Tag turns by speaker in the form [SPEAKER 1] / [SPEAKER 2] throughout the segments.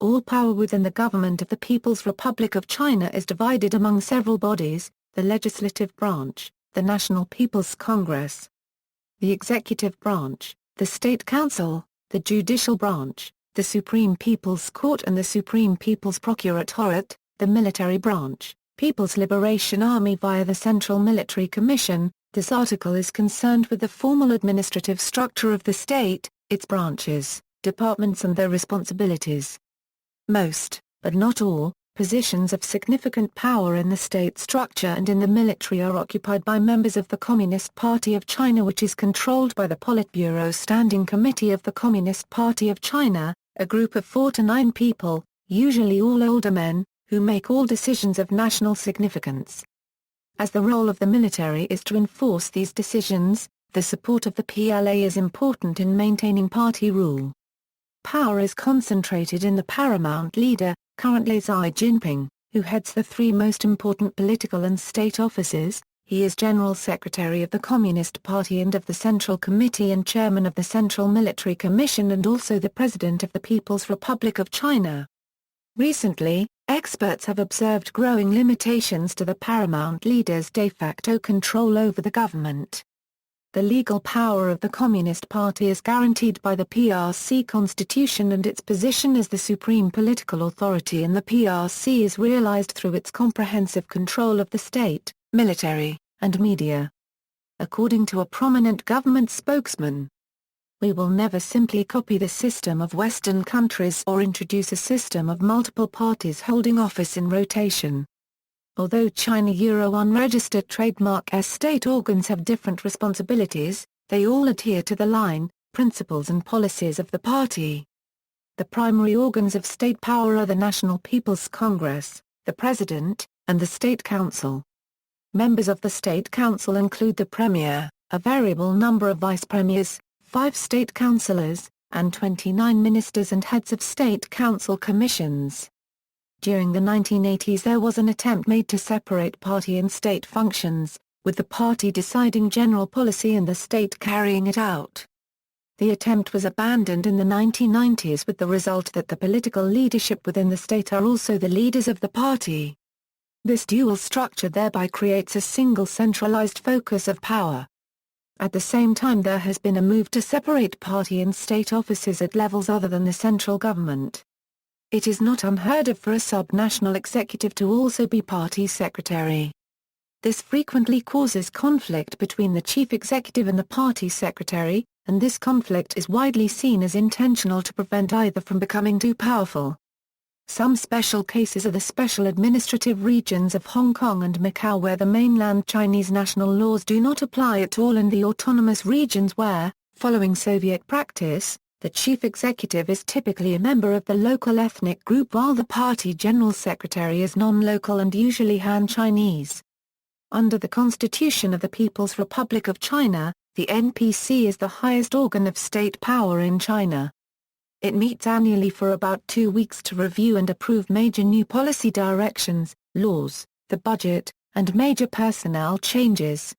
[SPEAKER 1] All power within the government of the People's Republic of China is divided among several bodies: the legislative branch, the National People's Congress, the executive branch, the State Council, the judicial branch, the Supreme People's Court and the Supreme People's Procuratorate, the military branch, People's Liberation Army via the Central Military Commission. This article is concerned with the formal administrative structure of the state, its branches, departments and their responsibilities. Most, but not all, positions of significant power in the state structure and in the military are occupied by members of the Communist Party of China, which is controlled by the Politburo Standing Committee of the Communist Party of China, a group of 4 to 9 people, usually all older men, who make all decisions of national significance. As the role of the military is to enforce these decisions, the support of the PLA is important in maintaining party rule. Power is concentrated in the paramount leader, currently Xi Jinping, who heads the 3 most important political and state offices. He is General Secretary of the Communist Party and of the Central Committee and Chairman of the Central Military Commission and also the President of the People's Republic of China. Recently, experts have observed growing limitations to the paramount leader's de facto control over the government. The legal power of the Communist Party is guaranteed by the PRC Constitution, and its position as the supreme political authority in the PRC is realized through its comprehensive control of the state, military, and media. According to a prominent government spokesman, "We will never simply copy the system of Western countries or introduce a system of multiple parties holding office in rotation." Although China unregistered trademark state organs have different responsibilities, they all adhere to the line, principles and policies of the party. The primary organs of state power are the National People's Congress, the President, and the State Council. Members of the State Council include the Premier, a variable number of vice-premiers, 5 state councillors, and 29 ministers and heads of state council commissions. During the 1980s there was an attempt made to separate party and state functions, with the party deciding general policy and the state carrying it out. The attempt was abandoned in the 1990s with the result that the political leadership within the state are also the leaders of the party. This dual structure thereby creates a single centralized focus of power. At the same time there has been a move to separate party and state offices at levels other than the central government. It is not unheard of for a sub-national executive to also be party secretary. This frequently causes conflict between the chief executive and the party secretary, and this conflict is widely seen as intentional to prevent either from becoming too powerful. Some special cases are the special administrative regions of Hong Kong and Macau, where the mainland Chinese national laws do not apply at all, and the autonomous regions where, following Soviet practice, the chief executive is typically a member of the local ethnic group while the party general secretary is non-local and usually Han Chinese. Under the Constitution of the People's Republic of China, the NPC is the highest organ of state power in China. It meets annually for about 2 weeks to review and approve major new policy directions, laws, the budget, and major personnel changes.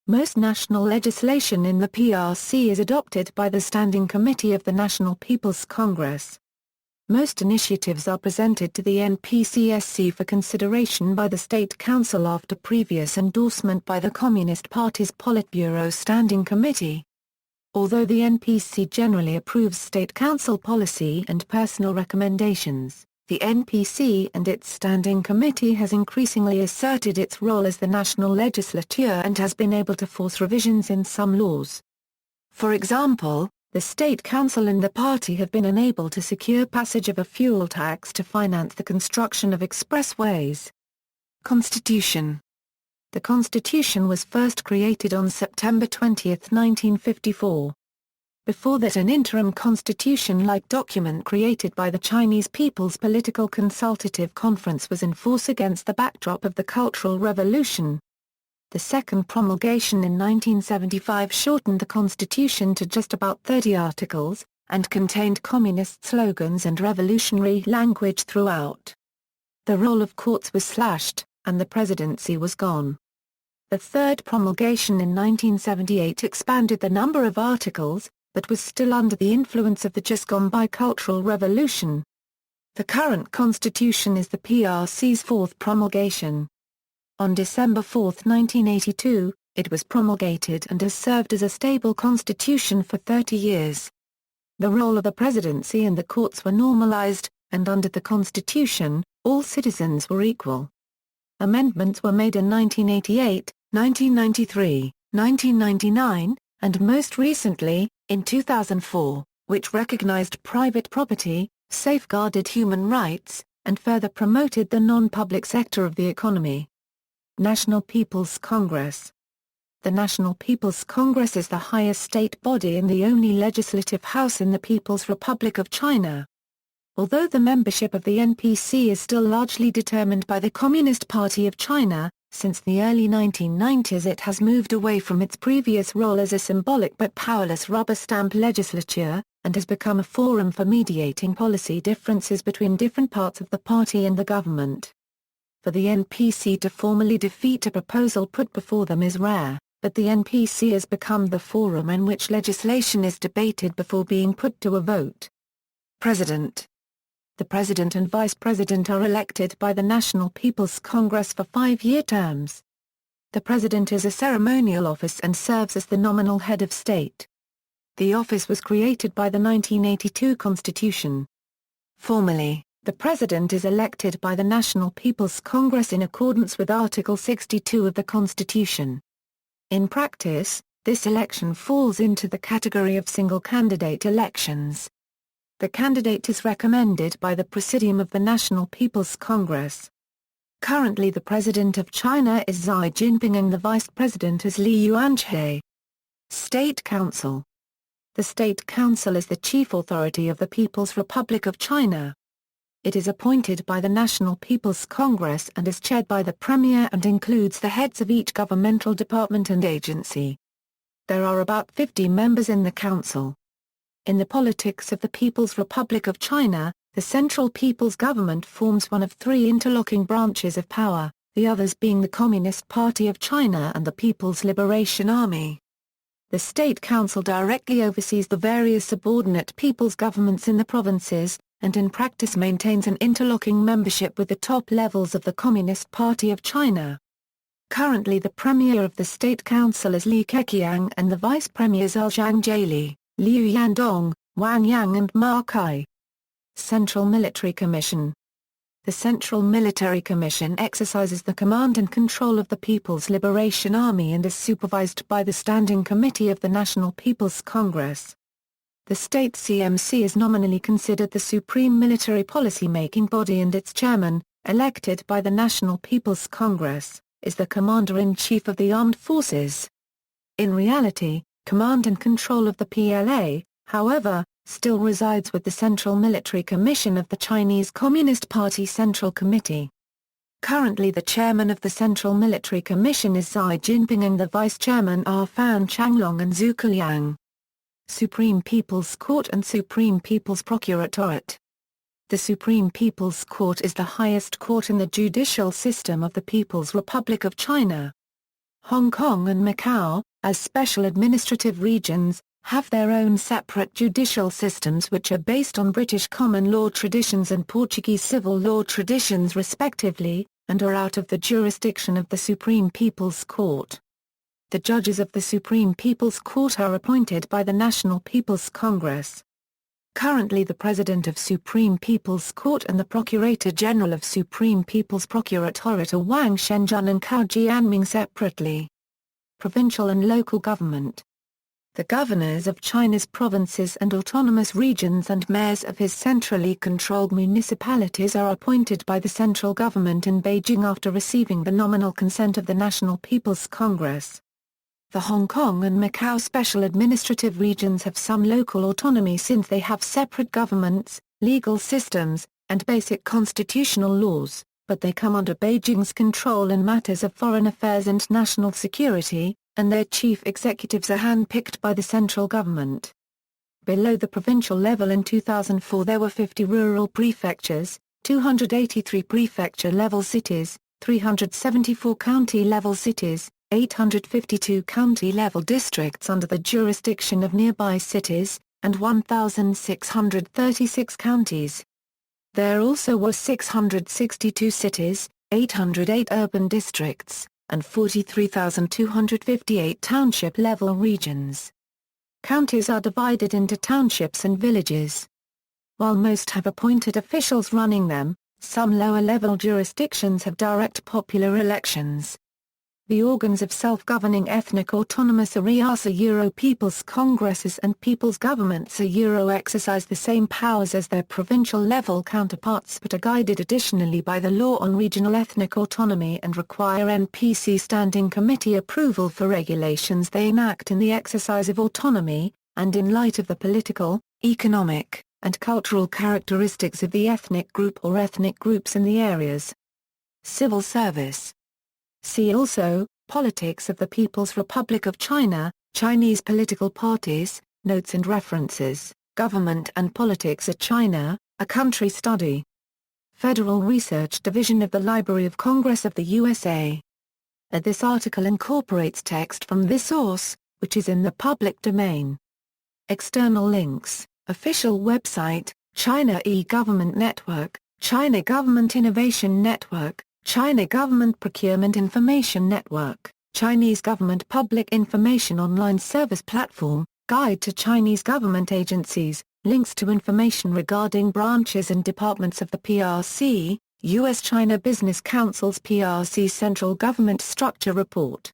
[SPEAKER 1] Most national legislation in the PRC is adopted by the Standing Committee of the National People's Congress. Most initiatives are presented to the NPCSC for consideration by the State Council after previous endorsement by the Communist Party's Politburo Standing Committee. Although the NPC generally approves State Council policy and personal recommendations, the NPC and its Standing Committee has increasingly asserted its role as the national legislature and has been able to force revisions in some laws. For example, the State Council and the party have been unable to secure passage of a fuel tax to finance the construction of expressways. Constitution. The Constitution was first created on September 20, 1954. Before that, an interim constitution-like document created by the Chinese People's Political Consultative Conference was in force against the backdrop of the Cultural Revolution. The second promulgation in 1975 shortened the constitution to just about 30 articles, and contained communist slogans and revolutionary language throughout. The role of courts was slashed, and the presidency was gone. The third promulgation in 1978 expanded the number of articles, but was still under the influence of the just-gone-by Cultural Revolution. The current constitution is the PRC's fourth promulgation. On December 4, 1982, it was promulgated and has served as a stable constitution for 30 years. The role of the presidency and the courts were normalized, and under the constitution, all citizens were equal. Amendments were made in 1988, 1993, 1999, and most recently, in 2004, which recognized private property, safeguarded human rights, and further promoted the non-public sector of the economy. National People's Congress. The National People's Congress is the highest state body and the only legislative house in the People's Republic of China. Although the membership of the NPC is still largely determined by the Communist Party of China, since the early 1990s it has moved away from its previous role as a symbolic but powerless rubber stamp legislature, and has become a forum for mediating policy differences between different parts of the party and the government. For the NPC to formally defeat a proposal put before them is rare, but the NPC has become the forum in which legislation is debated before being put to a vote. President. The President and Vice President are elected by the National People's Congress for 5-year terms. The President is a ceremonial office and serves as the nominal head of state. The office was created by the 1982 Constitution. Formally, the President is elected by the National People's Congress in accordance with Article 62 of the Constitution. In practice, this election falls into the category of single-candidate elections. The candidate is recommended by the Presidium of the National People's Congress. Currently the President of China is Xi Jinping and the Vice President is Li Yuanzhi. State Council. The State Council is the chief authority of the People's Republic of China. It is appointed by the National People's Congress and is chaired by the Premier and includes the heads of each governmental department and agency. There are about 50 members in the council. In the politics of the People's Republic of China, the Central People's Government forms one of three interlocking branches of power, the others being the Communist Party of China and the People's Liberation Army. The State Council directly oversees the various subordinate people's governments in the provinces, and in practice maintains an interlocking membership with the top levels of the Communist Party of China. Currently the Premier of the State Council is Li Keqiang and the Vice Premiers are Zhang Jieli, Liu Yandong, Wang Yang and Ma Kai. Central Military Commission. The Central Military Commission exercises the command and control of the People's Liberation Army and is supervised by the Standing Committee of the National People's Congress. The state CMC is nominally considered the supreme military policy-making body and its chairman, elected by the National People's Congress, is the Commander-in-Chief of the Armed Forces. In reality, command and control of the PLA, however, still resides with the Central Military Commission of the Chinese Communist Party Central Committee. Currently the chairman of the Central Military Commission is Xi Jinping and the vice-chairman are Fan Changlong and Zhu Keliang. Supreme People's Court and Supreme People's Procuratorate. The Supreme People's Court is the highest court in the judicial system of the People's Republic of China. Hong Kong and Macau, as special administrative regions, have their own separate judicial systems which are based on British common law traditions and Portuguese civil law traditions respectively, and are out of the jurisdiction of the Supreme People's Court. The judges of the Supreme People's Court are appointed by the National People's Congress. Currently the President of Supreme People's Court and the Procurator General of Supreme People's Procuratorate are Wang Shenzhen and Cao Jianming separately. Provincial and local government. The governors of China's provinces and autonomous regions and mayors of his centrally controlled municipalities are appointed by the central government in Beijing after receiving the nominal consent of the National People's Congress. The Hong Kong and Macau special administrative regions have some local autonomy since they have separate governments, legal systems, and basic constitutional laws, but they come under Beijing's control in matters of foreign affairs and national security, and their chief executives are hand-picked by the central government. Below the provincial level in 2004 there were 50 rural prefectures, 283 prefecture-level cities, 374 county-level cities, 852 county-level districts under the jurisdiction of nearby cities, and 1,636 counties. There also were 662 cities, 808 urban districts, and 43,258 township-level regions. Counties are divided into townships and villages. While most have appointed officials running them, some lower-level jurisdictions have direct popular elections. The organs of self-governing ethnic autonomous areas People's Congresses and people's governments exercise the same powers as their provincial-level counterparts but are guided additionally by the law on regional ethnic autonomy and require NPC Standing Committee approval for regulations they enact in the exercise of autonomy, and in light of the political, economic, and cultural characteristics of the ethnic group or ethnic groups in the areas. Civil service. See also, Politics of the People's Republic of China, Chinese political parties, notes and references, Government and Politics of China, a country study. Federal Research Division of the Library of Congress of the USA. This article incorporates text from this source, which is in the public domain. External links, official website, China e-Government Network, China Government Innovation Network, China Government Procurement Information Network, Chinese Government Public Information Online Service Platform, Guide to Chinese Government Agencies, links to information regarding branches and departments of the PRC, U.S.-China Business Council's PRC Central Government Structure Report.